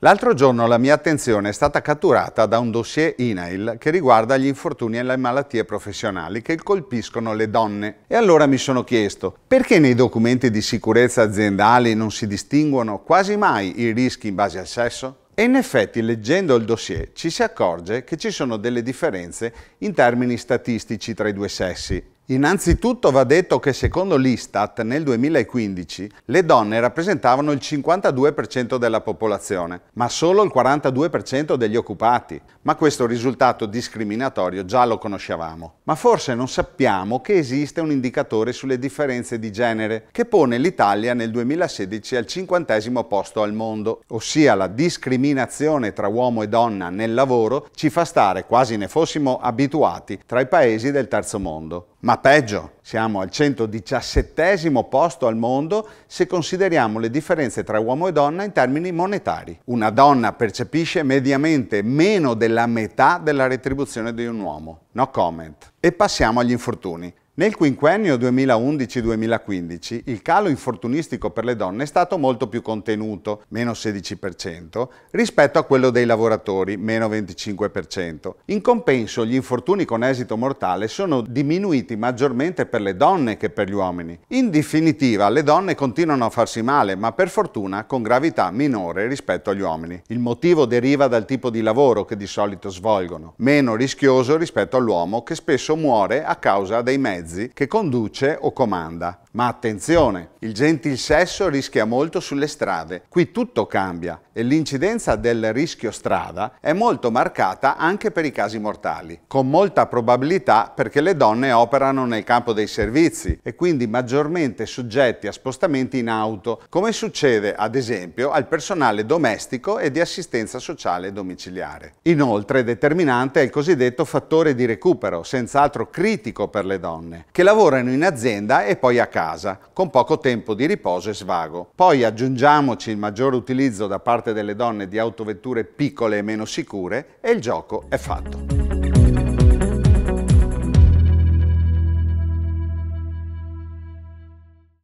L'altro giorno la mia attenzione è stata catturata da un dossier INAIL che riguarda gli infortuni e le malattie professionali che colpiscono le donne. E allora mi sono chiesto, perché nei documenti di sicurezza aziendali non si distinguono quasi mai i rischi in base al sesso? E in effetti, leggendo il dossier, ci si accorge che ci sono delle differenze in termini statistici tra i due sessi. Innanzitutto va detto che secondo l'Istat nel 2015 le donne rappresentavano il 52% della popolazione, ma solo il 42% degli occupati. Ma questo risultato discriminatorio già lo conoscevamo. Ma forse non sappiamo che esiste un indicatore sulle differenze di genere che pone l'Italia nel 2016 al 50° posto al mondo, ossia la discriminazione tra uomo e donna nel lavoro ci fa stare, quasi ne fossimo abituati, tra i paesi del terzo mondo. Ma peggio, siamo al 117° posto al mondo se consideriamo le differenze tra uomo e donna in termini monetari. Una donna percepisce mediamente meno della metà della retribuzione di un uomo. No comment. E passiamo agli infortuni. Nel quinquennio 2011-2015 il calo infortunistico per le donne è stato molto più contenuto, meno 16%, rispetto a quello dei lavoratori, meno 25%. In compenso gli infortuni con esito mortale sono diminuiti maggiormente per le donne che per gli uomini. In definitiva, le donne continuano a farsi male, ma per fortuna con gravità minore rispetto agli uomini. Il motivo deriva dal tipo di lavoro che di solito svolgono, meno rischioso rispetto all'uomo che spesso muore a causa dei mezzi che conduce o comanda. Ma attenzione, il gentil sesso rischia molto sulle strade. Qui tutto cambia e l'incidenza del rischio strada è molto marcata anche per i casi mortali, con molta probabilità perché le donne operano nel campo dei servizi e quindi maggiormente soggetti a spostamenti in auto, come succede ad esempio al personale domestico e di assistenza sociale domiciliare. Inoltre determinante è il cosiddetto fattore di recupero, senz'altro critico per le donne, che lavorano in azienda e poi a casa, con poco tempo di riposo e svago. Poi aggiungiamoci il maggior utilizzo da parte delle donne di autovetture piccole e meno sicure e il gioco è fatto.